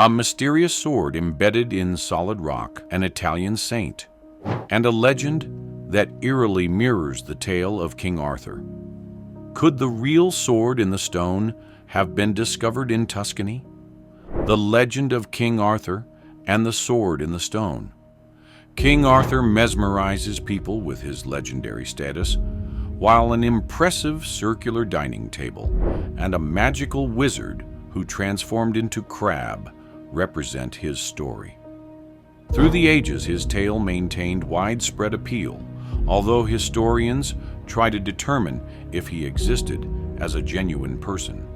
a mysterious sword embedded in solid rock, an Italian saint, and a legend that eerily mirrors the tale of King Arthur. Could the real sword in the stone have been discovered in Tuscany? The legend of King Arthur and the sword in the stone. King Arthur mesmerizes people with his legendary status, while an impressive circular dining table and a magical wizard who transformed into crab represent his story. Through the ages, his tale maintained widespread appeal, although historians try to determine if he existed as a genuine person.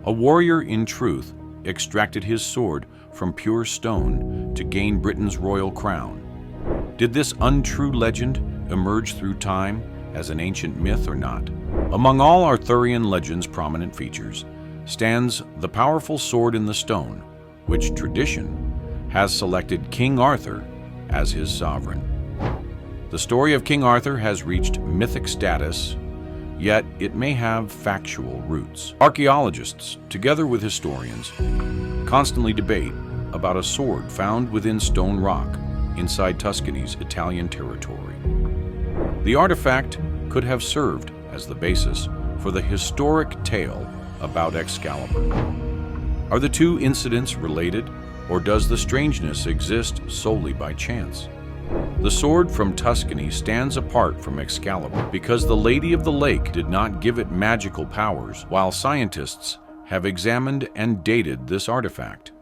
A warrior, in truth, extracted his sword from pure stone to gain Britain's royal crown. Did this untrue legend emerge through time as an ancient myth or not? Among all Arthurian legends' prominent features stands the powerful sword in the stone, which tradition has selected King Arthur as his sovereign. The story of King Arthur has reached mythic status, yet it may have factual roots. Archaeologists, together with historians, constantly debate about a sword found within stone rock inside Tuscany's Italian territory. The artifact could have served as the basis for the historic tale about Excalibur. Are the two incidents related, or does the strangeness exist solely by chance? The sword from Tuscany stands apart from Excalibur because the Lady of the Lake did not give it magical powers, while scientists have examined and dated this artifact.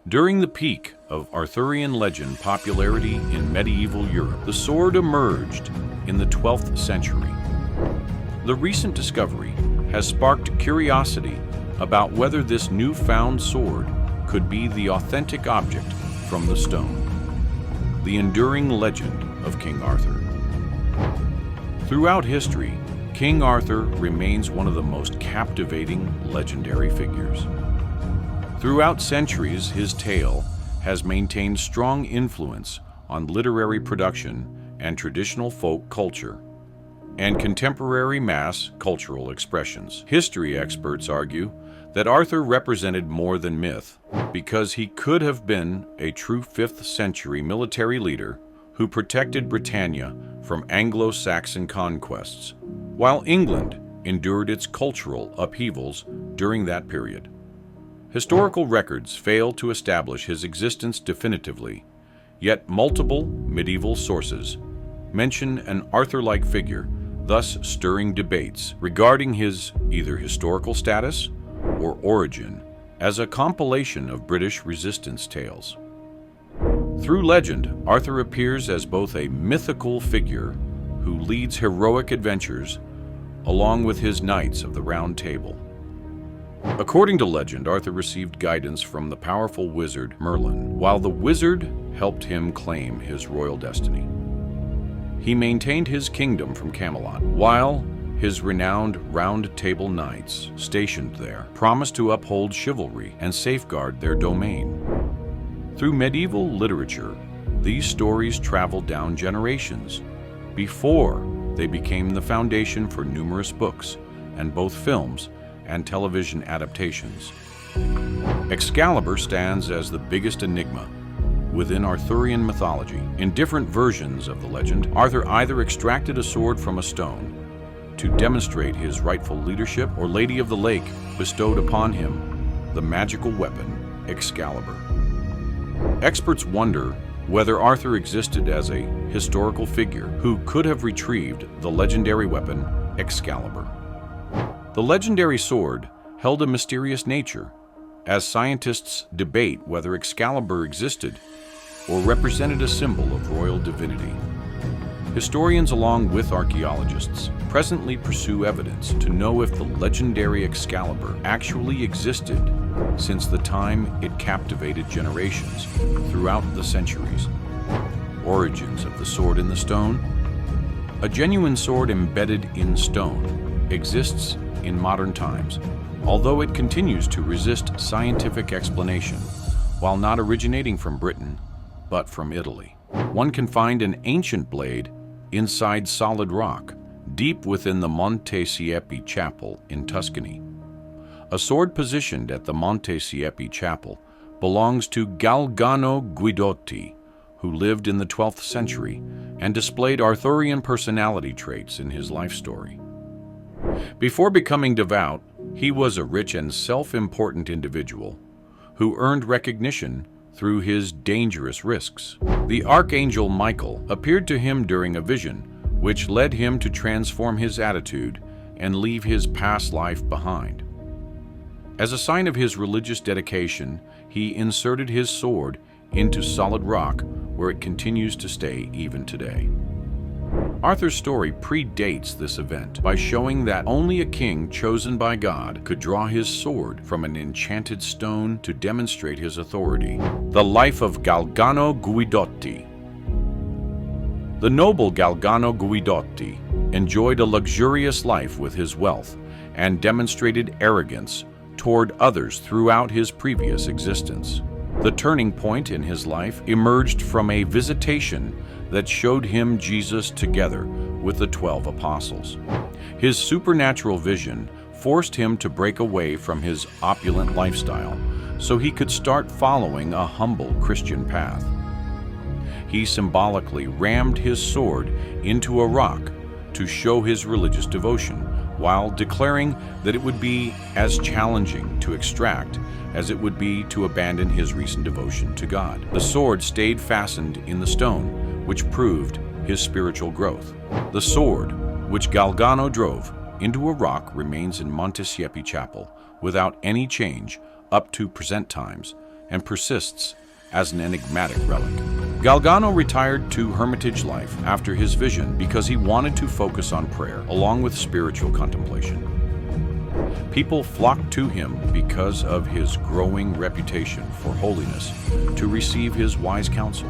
During the peak of Arthurian legend popularity in medieval Europe, the sword emerged in the 12th century. The recent discovery has sparked curiosity about whether this newfound sword could be the authentic object from the stone. The enduring legend of King Arthur. Throughout history, King Arthur remains one of the most captivating legendary figures. Throughout centuries, his tale has maintained strong influence on literary production and traditional folk culture, and contemporary mass cultural expressions. History experts argue that Arthur represented more than myth, because he could have been a true 5th century military leader who protected Britannia from Anglo-Saxon conquests, while England endured its cultural upheavals during that period. Historical records fail to establish his existence definitively, yet multiple medieval sources mention an Arthur-like figure, thus stirring debates regarding his either historical status or origin as a compilation of British resistance tales. Through legend, Arthur appears as both a mythical figure who leads heroic adventures along with his knights of the Round Table. According to legend, Arthur received guidance from the powerful wizard Merlin, while the wizard helped him claim his royal destiny. He maintained his kingdom from Camelot, while his renowned Round Table knights stationed there promised to uphold chivalry and safeguard their domain. Through medieval literature, these stories traveled down generations before they became the foundation for numerous books and both films and television adaptations. Excalibur stands as the biggest enigma within Arthurian mythology. In different versions of the legend, Arthur either extracted a sword from a stone to demonstrate his rightful leadership, or Lady of the Lake bestowed upon him the magical weapon Excalibur. Experts wonder whether Arthur existed as a historical figure who could have retrieved the legendary weapon Excalibur. The legendary sword held a mysterious nature, as scientists debate whether Excalibur existed or represented a symbol of royal divinity. Historians, along with archaeologists, presently pursue evidence to know if the legendary Excalibur actually existed since the time it captivated generations throughout the centuries. Origins of the sword in the stone. A genuine sword embedded in stone exists in modern times, although it continues to resist scientific explanation, while not originating from Britain, but from Italy. One can find an ancient blade inside solid rock, deep within the Monte Siepi Chapel in Tuscany. A sword positioned at the Monte Siepi Chapel belongs to Galgano Guidotti, who lived in the 12th century and displayed Arthurian personality traits in his life story. Before becoming devout, he was a rich and self-important individual who earned recognition through his dangerous risks. The archangel Michael appeared to him during a vision, which led him to transform his attitude and leave his past life behind. As a sign of his religious dedication, he inserted his sword into solid rock, where it continues to stay even today. Arthur's story predates this event by showing that only a king chosen by God could draw his sword from an enchanted stone to demonstrate his authority. The life of Galgano Guidotti. The noble Galgano Guidotti enjoyed a luxurious life with his wealth and demonstrated arrogance toward others throughout his previous existence. The turning point in his life emerged from a visitation that showed him Jesus together with the 12 apostles. His supernatural vision forced him to break away from his opulent lifestyle so he could start following a humble Christian path. He symbolically rammed his sword into a rock to show his religious devotion, while declaring that it would be as challenging to extract as it would be to abandon his recent devotion to God. The sword stayed fastened in the stone, which proved his spiritual growth. The sword, which Galgano drove into a rock, remains in Montesiepi Chapel without any change up to present times and persists as an enigmatic relic. Galgano retired to hermitage life after his vision because he wanted to focus on prayer along with spiritual contemplation. People flocked to him because of his growing reputation for holiness to receive his wise counsel.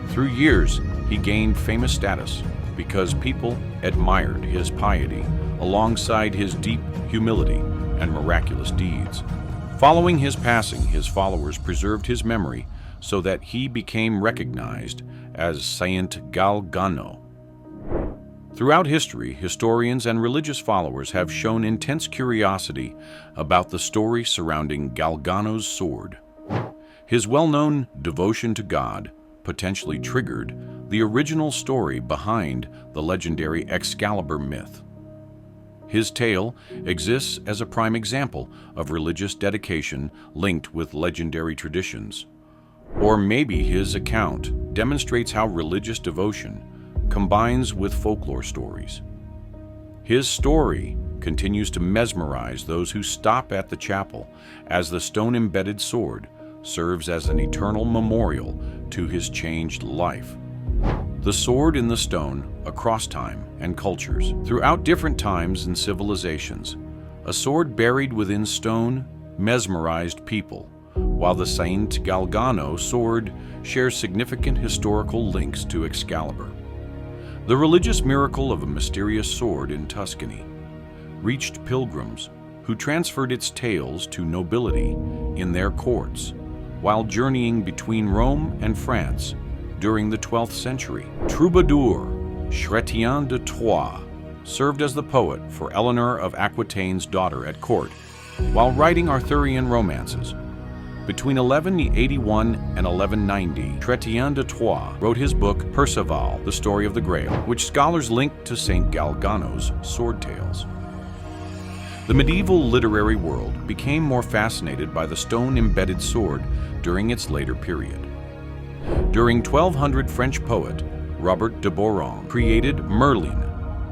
Through years, he gained famous status because people admired his piety alongside his deep humility and miraculous deeds. Following his passing, his followers preserved his memory so that he became recognized as Saint Galgano. Throughout history, historians and religious followers have shown intense curiosity about the story surrounding Galgano's sword. His well-known devotion to God potentially triggered the original story behind the legendary Excalibur myth. His tale exists as a prime example of religious dedication linked with legendary traditions. Or maybe his account demonstrates how religious devotion combines with folklore stories. His story continues to mesmerize those who stop at the chapel, as the stone-embedded sword serves as an eternal memorial to his changed life. The sword in the stone across time and cultures. Throughout different times and civilizations, a sword buried within stone mesmerized people, while the Saint Galgano sword shares significant historical links to Excalibur. The religious miracle of a mysterious sword in Tuscany reached pilgrims who transferred its tales to nobility in their courts while journeying between Rome and France during the 12th century. Troubadour Chrétien de Troyes served as the poet for Eleanor of Aquitaine's daughter at court while writing Arthurian romances. Between 1181 and 1190, Chrétien de Troyes wrote his book Perceval, the Story of the Grail, which scholars link to Saint Galgano's sword tales. The medieval literary world became more fascinated by the stone-embedded sword during its later period. During 1200, French poet Robert de Boron created Merlin,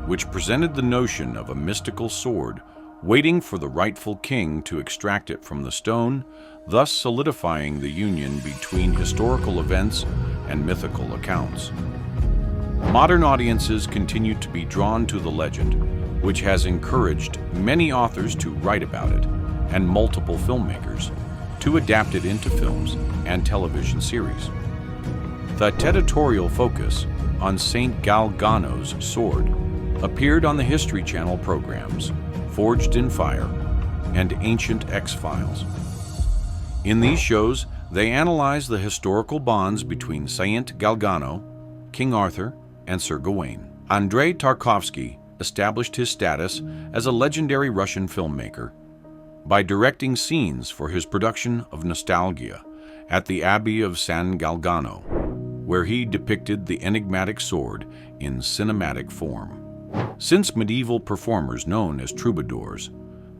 which presented the notion of a mystical sword waiting for the rightful king to extract it from the stone, thus solidifying the union between historical events and mythical accounts. Modern audiences continue to be drawn to the legend, which has encouraged many authors to write about it and multiple filmmakers to adapt it into films and television series. The editorial focus on Saint Galgano's sword appeared on the History Channel programs Forged in Fire and Ancient X-Files. In these shows, they analyze the historical bonds between Saint Galgano, King Arthur, and Sir Gawain. Andrei Tarkovsky established his status as a legendary Russian filmmaker by directing scenes for his production of Nostalgia at the Abbey of San Galgano, where he depicted the enigmatic sword in cinematic form. Since medieval performers known as troubadours,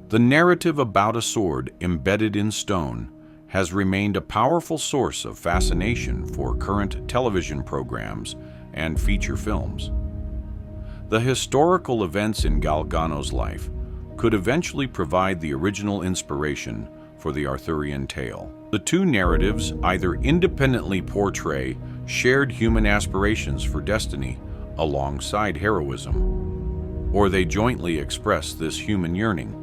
the narrative about a sword embedded in stone has remained a powerful source of fascination for current television programs and feature films. The historical events in Galgano's life could eventually provide the original inspiration for the Arthurian tale. The two narratives either independently portray shared human aspirations for destiny alongside heroism, or they jointly express this human yearning.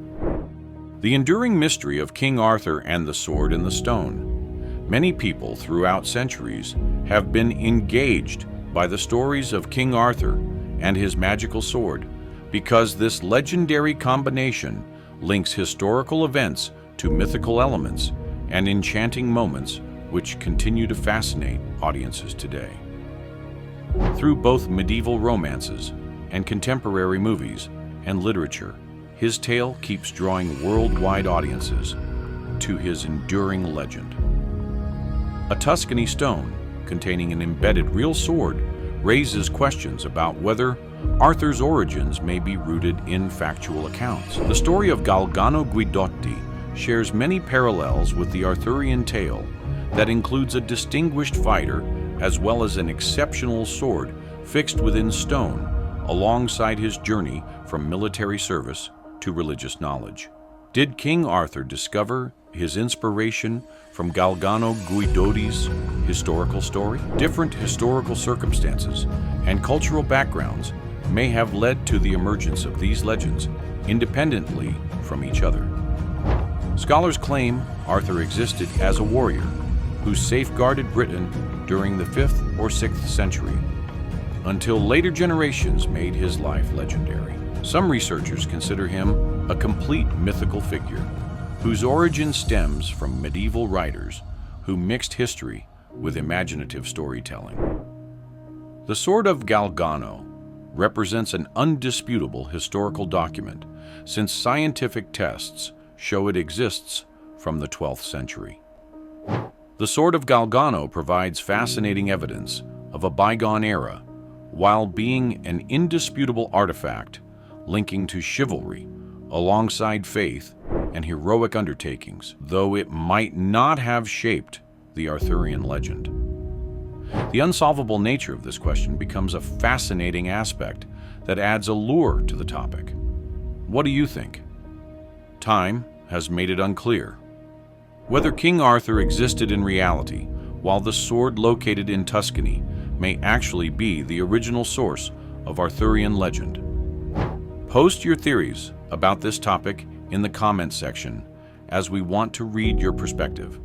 The enduring mystery of King Arthur and the sword in the stone. Many people throughout centuries have been engaged by the stories of King Arthur and his magical sword because this legendary combination links historical events to mythical elements and enchanting moments which continue to fascinate audiences today. Through both medieval romances and contemporary movies and literature, his tale keeps drawing worldwide audiences to his enduring legend. A Tuscany stone containing an embedded real sword raises questions about whether Arthur's origins may be rooted in factual accounts. The story of Galgano Guidotti shares many parallels with the Arthurian tale that includes a distinguished fighter as well as an exceptional sword fixed within stone alongside his journey from military service to religious knowledge. Did King Arthur discover his inspiration from Galgano Guidotti's historical story? Different historical circumstances and cultural backgrounds may have led to the emergence of these legends independently from each other. Scholars claim Arthur existed as a warrior who safeguarded Britain during the 5th or 6th century, until later generations made his life legendary. Some researchers consider him a complete mythical figure, whose origin stems from medieval writers who mixed history with imaginative storytelling. The Sword of Galgano represents an undisputable historical document, since scientific tests show it exists from the 12th century. The Sword of Galgano provides fascinating evidence of a bygone era, while being an indisputable artifact linking to chivalry alongside faith and heroic undertakings, though it might not have shaped the Arthurian legend. The unsolvable nature of this question becomes a fascinating aspect that adds allure to the topic. What do you think? Time has made it unclear whether King Arthur existed in reality, while the sword located in Tuscany may actually be the original source of Arthurian legend. Post your theories about this topic in the comments section, as we want to read your perspective.